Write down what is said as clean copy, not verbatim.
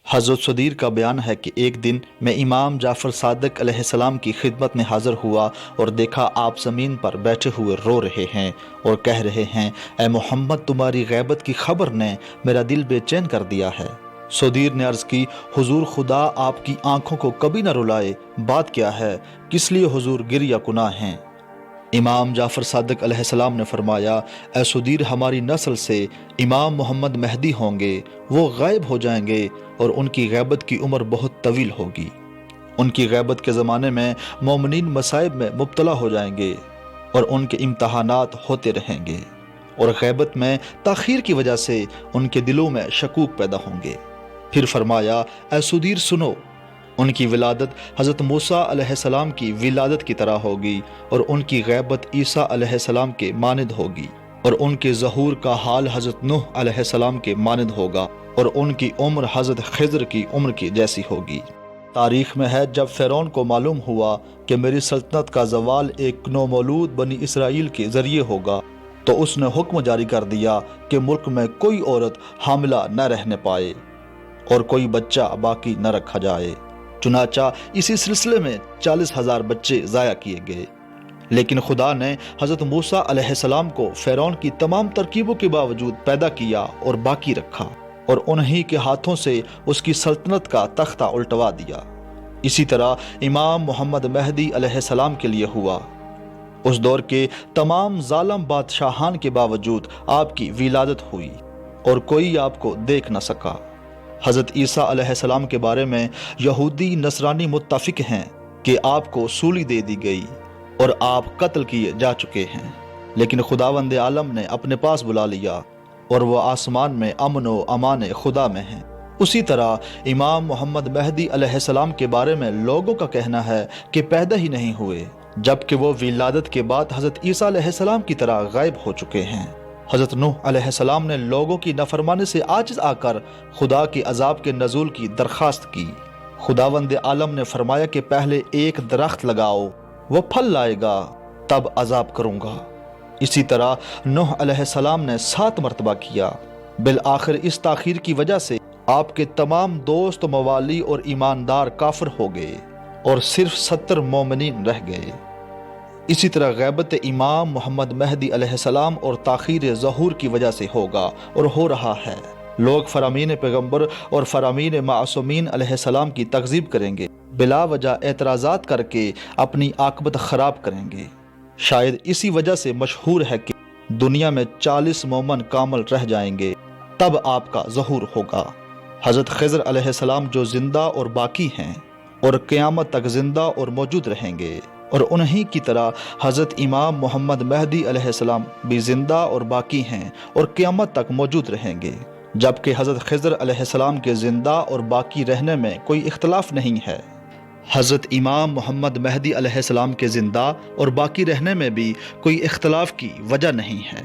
حضرت صدیر کا بیان ہے کہ ایک دن میں امام جعفر صادق علیہ السلام کی خدمت میں حاضر ہوا اور دیکھا آپ زمین پر بیٹھے ہوئے رو رہے ہیں اور کہہ رہے ہیں، اے محمد، تمہاری غیبت کی خبر نے میرا دل بے چین کر دیا ہے۔ صدیر نے عرض کی، حضور، خدا آپ کی آنکھوں کو کبھی نہ رلائے، بات کیا ہے؟ کس لیے حضور گریہ کناں ہیں؟ امام جعفر صادق علیہ السلام نے فرمایا، اے صدیر، ہماری نسل سے امام محمد مہدی ہوں گے، وہ غائب ہو جائیں گے اور ان کی غیبت کی عمر بہت طویل ہوگی۔ ان کی غیبت کے زمانے میں مومنین مصائب میں مبتلا ہو جائیں گے اور ان کے امتحانات ہوتے رہیں گے، اور غیبت میں تاخیر کی وجہ سے ان کے دلوں میں شکوک پیدا ہوں گے۔ پھر فرمایا، اے صدیر سنو، ان کی ولادت حضرت موسیٰ علیہ السلام کی ولادت کی طرح ہوگی، اور ان کی غیبت عیسیٰ علیہ السلام کے مانند ہوگی، اور ان کے ظہور کا حال حضرت نوح علیہ السلام کے مانند ہوگا، اور ان کی عمر حضرت خضر کی عمر کی جیسی ہوگی۔ تاریخ میں ہے، جب فرعون کو معلوم ہوا کہ میری سلطنت کا زوال ایک نومولود بنی اسرائیل کے ذریعے ہوگا، تو اس نے حکم جاری کر دیا کہ ملک میں کوئی عورت حاملہ نہ رہنے پائے اور کوئی بچہ باقی نہ رکھا جائے۔ چنانچہ اسی سلسلے میں 40,000 بچے ضائع کیے گئے، لیکن خدا نے حضرت موسیٰ علیہ السلام کو فرعون کی تمام ترکیبوں کے باوجود پیدا کیا اور باقی رکھا، اور انہی کے ہاتھوں سے اس کی سلطنت کا تختہ الٹوا دیا۔ اسی طرح امام محمد مہدی علیہ السلام کے لیے ہوا۔ اس دور کے تمام ظالم بادشاہان کے باوجود آپ کی ولادت ہوئی اور کوئی آپ کو دیکھ نہ سکا۔ حضرت عیسیٰ علیہ السلام کے بارے میں یہودی نصرانی متفق ہیں کہ آپ کو سولی دے دی گئی اور آپ قتل کیے جا چکے ہیں، لیکن خداوند عالم نے اپنے پاس بلا لیا اور وہ آسمان میں امن و امان خدا میں ہیں۔ اسی طرح امام محمد مہدی علیہ السلام کے بارے میں لوگوں کا کہنا ہے کہ پیدا ہی نہیں ہوئے، جبکہ وہ ولادت کے بعد حضرت عیسیٰ علیہ السلام کی طرح غائب ہو چکے ہیں۔ حضرت نوح علیہ السلام نے لوگوں کی نافرمانی سے عاجز آ کر خدا کے عذاب کے نزول کی درخواست کی۔ خداوند عالم نے فرمایا کہ پہلے ایک درخت لگاؤ، وہ پھل لائے گا، تب عذاب کروں گا۔ اسی طرح نوح علیہ السلام نے 7 مرتبہ کیا۔ بالآخر اس تاخیر کی وجہ سے آپ کے تمام دوست، موالی اور ایماندار کافر ہو گئے اور صرف 70 مومنین رہ گئے۔ اسی طرح غیبت امام محمد مہدی علیہ السلام اور تاخیر ظہور کی وجہ سے ہوگا اور ہو رہا ہے۔ لوگ فرامین پیغمبر اور فرامین معصومین علیہ السلام کی تکذیب کریں گے، بلا وجہ اعتراضات کر کے اپنی عاقبت خراب کریں گے۔ شاید اسی وجہ سے مشہور ہے کہ دنیا میں 40 مومن کامل رہ جائیں گے، تب آپ کا ظہور ہوگا۔ حضرت خضر علیہ السلام جو زندہ اور باقی ہیں اور قیامت تک زندہ اور موجود رہیں گے، اور انہی کی طرح حضرت امام محمد مہدی علیہ السلام بھی زندہ اور باقی ہیں اور قیامت تک موجود رہیں گے، جبکہ حضرت خضر علیہ السلام کے زندہ اور باقی رہنے میں کوئی اختلاف نہیں ہے۔ حضرت امام محمد مہدی علیہ السلام کے زندہ اور باقی رہنے میں بھی کوئی اختلاف کی وجہ نہیں ہے۔